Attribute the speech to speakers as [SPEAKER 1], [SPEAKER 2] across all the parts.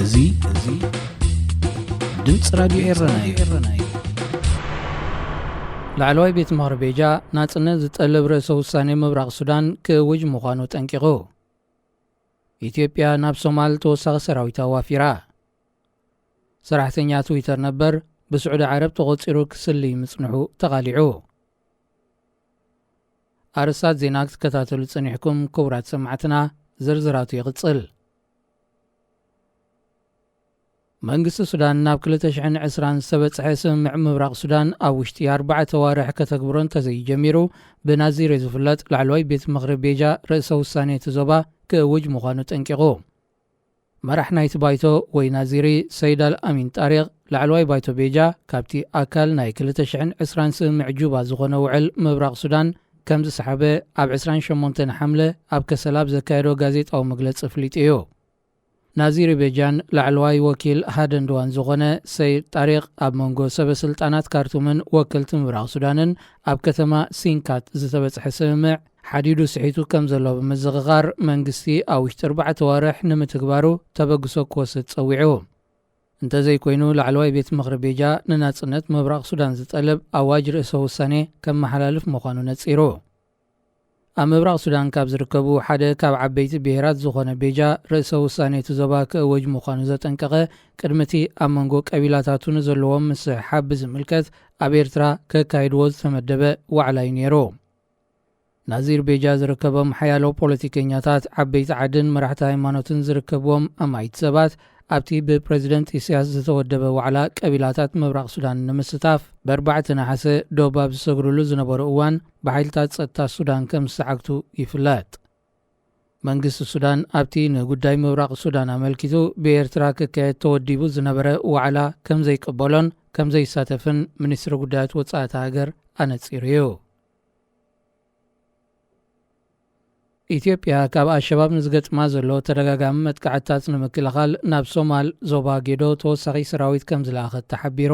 [SPEAKER 1] እዙይ ድምጽ ራዲዮ ኤረናይ ላዕለዋይ ቤት ምክሪ ቤጃ ናጽነት ዝጠልብ ርእሰ ውሳኔ ምብራቕ ሱዳን ክውጅ ምዃኑ ጠንቂቑ። ኢትዮጵያ ናብ ሶማል ተወሳኺ ሰራዊት ኣዋፊራ። ሰራሕተኛ ትዊተር ነበር ብስዑድ ዓረብ ተቖፂሩ ክስሊ ምጽንሑ ተቓሊዑ። ኣርስታት ዜና ክትከታተሉ ጸኒሕኩም ክቡራት ሰማዕትና ዝርዝራቱ ይቕጽል። መንግስቲ ሱዳን ናብ 2020 ዝተበጽሐ ስምምዕ ምብራቕ ሱዳን ኣብ ውሽጢ 4 ተዋርሕ ከተግብሮ እንተዘይጀሚሩ ብናዚር ዝፍለጥ ላዕለዋይ ቤት ምክሪ ቤጃ ርእሰ ውሳኔ እቲ ዞባ ክእውጅ ምዃኑ ጠንቂቑ። መራሕ ናይቲ ባይቶ ወይ ናዚሪ ሰይድ አልአሚን ጣሪቕ ላዕለዋይ ባይቶ ቤጃ ካብቲ ኣካል ናይ 2020 ስምምዕ ጁባ ዝኾነ ውዕል ምብራቕ ሱዳን ከም ዝሰሓበ ኣብ 28 ሓምለ ኣብ ከሰላብ ዘካየዶ ጋዜጣዊ መግለፂ ፍሊጥ እዩ። ናዚሪ ቤጃን ላዕለዋይ ወኪል ሃደንድዋን ዝኾነ ሰይድ ጣሪቕ ኣብ መንጎ ሰበስልጣናት ካርቱምን ወከልቲ ምብራቕ ሱዳንን ኣብ ከተማ ሲንካት ዝተበጽሐ ስምምዕ ሓዲዱ ስሒቱ ከም ዘሎ ብምዝኽኻር መንግስቲ ኣብ ውሽጢ 4 ተዋርሕ ንምትግባሩ ተበግሶ ክወስድ ጸዊዑ። እንተዘይኮይኑ ላዕለዋይ ቤት ምክሪ ቤጃ ንናጽነት ምብራቕ ሱዳን ዝጠልብ ኣዋጅ ርእሰ ውሳኔ ከም መሓላልፍ ምዃኑ ነጺሩ። ኣብ ምብራቕ ሱዳን ካብ ዝርከቡ ሓደ ካብ ዓበይቲ ብሄራት ዝኾነ ቤጃ ርእሰ ውሳኔ እቲ ዞባ ክእወጅ ምዃኑ ዘጠንቀቐ ቅድሚቲ ኣብ መንጎ ቀቢላታቱ ንዘለዎም ምስሕሓብ ብዝምልከት ኣብ ኤርትራ ከካይድዎ ዝተመደበ ዋዕላ እዩ ነይሩ። ናዚር ቤጃ ዝርከቦም ሓያሎ ፖለቲከኛታት ዓበይቲ ዓድን መራሕቲ ሃይማኖትን ዝርከብዎም ኣማይቲ ሰባት ኣብቲ ብፕሬዚደንት ኢሳያስ ዝተወደበ ዋዕላ ቀቢላታት ምብራቕ ሱዳን ንምስታፍ ብ4 ነሓሰ ዶባ ዝሰግርሉ ዝነበሩ እዋን ብሓይልታት ጸጥታ ሱዳን ከም ዝተዓግቱ ይፍለጥ። መንግስቲ ሱዳን ኣብቲ ንጉዳይ ምብራቕ ሱዳን ኣመልኪቱ ብኤርትራ ክካየድ ተወዲቡ ዝነበረ ዋዕላ ከም ዘይቅበሎን ከም ዘይሳተፍን ሚኒስትሪ ጉዳያት ወጻእቲ ሃገር ኣነጺሩ እዩ። ኢትዮጵያ ካብ ኣሸባብ ንዝገጥማ ዘሎ ተደጋጋሚ መጥቃዕትታት ንምክልኻል ናብ ሶማል ዞባ ጌዶ ተወሳኺ ሰራዊት ከም ዝለኣኸት ተሓቢሩ።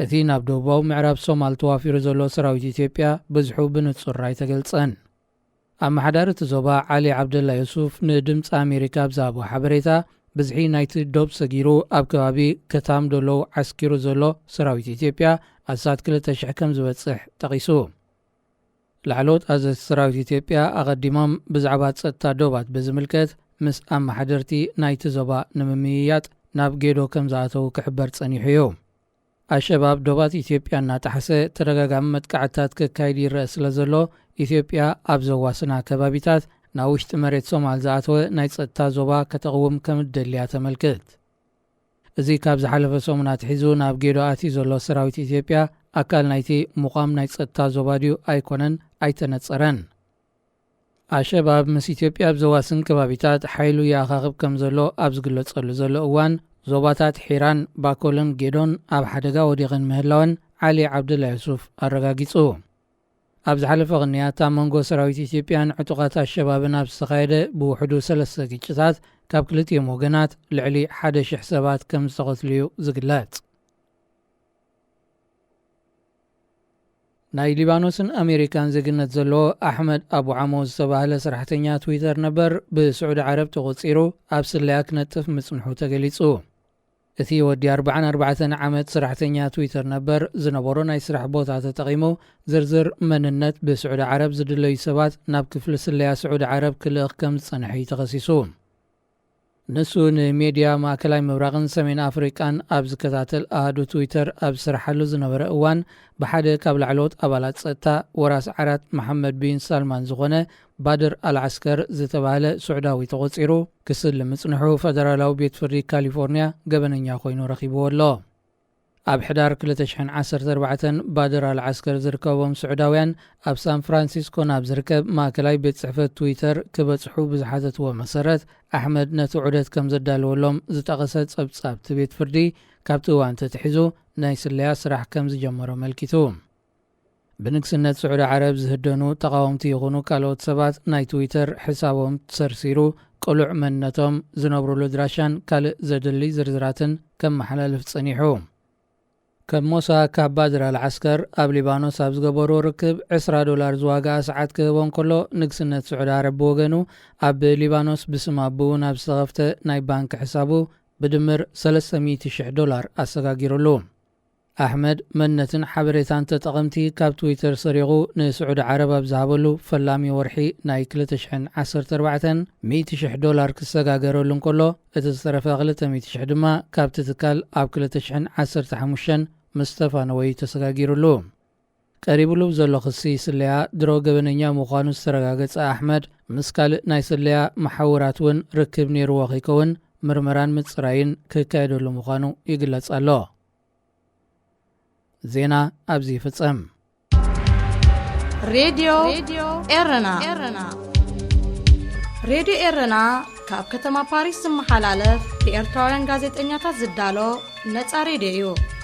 [SPEAKER 1] እቲ ናብ ደቡባዊ ምዕራብ ሶማል ተዋፊሩ ዘሎ ሰራዊት ኢትዮጵያ ብዙሑ ብንጹር ኣይተገልጸን። ኣመሓዳሪ እቲ ዞባ ዓሊ ዓብደላ ዩሱፍ ንድምፂ ኣሜሪካ ብዛሃቦ ሓበሬታ ብዝሒ ናይቲ ዶብ ሰጊሩ ኣብ ከባቢ ከታም ደሎው ዓስኪሩ ዘሎ ሰራዊት ኢትዮጵያ ኣሳት 2,000 ከም ዝበጽሕ ጠቒሱ። ላዕሎት ኣዘዝቲ ሰራዊት ኢትዮጵያ ኣቐዲሞም ብዛዕባ ጸጥታ ዶባት ብዝምልከት ምስ ኣመሓደርቲ ናይቲ ዞባ ንምምይያጥ ናብ ጌዶ ከም ዝኣተዉ ክሕበር ጸኒሑ እዩ። ኣሸባብ ዶባት ኢትዮጵያ እናጣሕሰ ተደጋጋሚ መጥቃዕትታት ክካይድ ይርአ ስለ ዘሎ ኢትዮጵያ ኣብ ዘዋስና ከባቢታት ናብ ውሽጢ መሬት ሶማል ዝኣተወ ናይ ጸጥታ ዞባ ከተቕውም ከም እትደልያ ተመልክት። እዚ ካብ ዝሓለፈ ሰሙናት ሒዙ ናብ ጌዶ ኣትዩ ዘሎ ሰራዊት ኢትዮጵያ ኣካል ናይቲ ሙቓም ናይ ጸጥታ ዞባ ድዩ ኣይኮነን ኣይተነጸረን። ኣሸባብ ምስ ኢትዮጵያ ኣብ ዘዋስን ከባቢታት ሓይሉ ይኣኻኽብ ከም ዘሎ ኣብ ዝግለጸሉ ዘሎ እዋን ዞባታት ሒራን ባኮልን ጌዶን ኣብ ሓደጋ ወዲቕን ምህላወን ዓሊ ዓብደላ ዩሱፍ ኣረጋጊጹ። ኣብ ዝሓለፈ ቅንያት ኣብ መንጎ ሰራዊት ኢትዮጵያን ዕጡቓት ኣሸባብን ኣብ ዝተኻየደ ብውሕዱ 3 ግጭታት ካብ ክልቲኦም ወገናት ልዕሊ 1,000 ሰባት ከም ዝተቐትልዩ ዝግለጽ። ናይ ሊባኖስን ኣሜሪካን ዜግነት ዘለዎ ኣሕመድ ኣቡ ዓሞ ዝተባህለ ሰራሕተኛ ትዊተር ነበር ብስዑድ ዓረብ ተቖፂሩ ኣብ ስለያ ክነጥፍ ምጽንሑ ተገሊጹ። እቲ ወዲ 44 ዓመት ሰራሕተኛ ትዊተር ነበር ዝነበሮ ናይ ስራሕ ቦታ ተጠቒሙ ዝርዝር መንነት ብስዑድ ዓረብ ዝድለዩ ሰባት ናብ ክፍሊ ስለያ ስዑድ ዓረብ ክልእኽ ከም ዝጸንሐ ተኸሲሱ። ንሱ ንሜድያ ማእከላይ ምብራቕን ሰሜን ኣፍሪቃን ኣብ ዝከታተል ኣሃዱ ትዊተር ኣብ ዝስራሓሉ ዝነበረ እዋን ብሓደ ካብ ላዕለዎት ኣባላት ጸጥታ ወራስ ዓራት መሐመድ ቢን ሳልማን ዝኾነ ባድር አልዓስከር ዝተባህለ ሱዑዳዊ ተቖፂሩ ክስሊ ምጽንሑ ፈደራላዊ ቤት ፍርዲ ካሊፎርንያ ገበነኛ ኮይኑ ረኺብዎ ኣሎ። ኣብ ሕዳር 2014 ባድር አልዓስከር ዝርከቦም ስዑዳውያን ኣብ ሳን ፍራንሲስኮ ናብ ዝርከብ ማእከላይ ቤት ጽሕፈት ትዊተር ክበጽሑ ብዝሓተትዎ መሰረት ኣሕመድ ነቲ ዑደት ከም ዘዳልወሎም ዝጠቐሰ ጸብጻብቲ ቤት ፍርዲ ካብቲ እዋን ተትሒዙ ናይ ስለያ ስራሕ ከም ዝጀመሮ መልኪቱ። ብንግስነት ስዑድ ዓረብ ዝህደኑ ተቃወምቲ ይኹኑ ካልኦት ሰባት ናይ ትዊተር ሕሳቦም ተሰርሲሩ ቅሉዕ መንነቶም ዝነብሩሉ ድራሻን ካልእ ዘድሊ ዝርዝራትን ከም መሓላልፍ ጸኒሑ። ከም ሞሳ ካብ ባድር አልዓስከር ኣብ ሊባኖስ ኣብ ዝገበሮ ርክብ $20 ዝዋጋ ሰዓት ክህቦን ከሎ ንግስነት ስዑድ ዓረብ ብወገኑ ኣብ ሊባኖስ ብስም ኣቡኡ ናብ ዝተኸፍተ ናይ ባንኪ ሕሳቡ ብድምር $300,000 ኣሰጋጊሩሉ። ኣሕመድ መንነትን ሓበሬታን ተጠቐምቲ ካብ ትዊተር ሰሪቑ ንስዑድ ዓረብ ኣብ ዝሃበሉ ፈላሚ ወርሒ ናይ 2014 $100,000 ክሰጋገረሉ እንከሎ እቲ ዝተረፈ 200,000 ድማ ካብቲ ትካል ኣብ 2015 ምስ ተፋነወይ ተሰጋጊሩሉ። ቀሪቡሉ ዘሎ ክሲ ስለያ ድሮ ገበነኛ ምዃኑ ዝተረጋገፀ ኣሕመድ ምስ ካልእ ናይ ስለያ መሓውራት እውን ርክብ ነይሩዎ ከይከውን ምርመራን ምፅራይን ክካየደሉ ምዃኑ ይግለጽ ኣሎ። ዜና ኣብዚ ይፍጸም።
[SPEAKER 2] ሬድዮ ኤረና ሬድዮ ኤረና ካብ ከተማ ፓሪስ ዝመሓላለፍ ብኤርትራውያን ጋዜጠኛታት ዝዳሎ ነፃ ሬድዮ እዩ።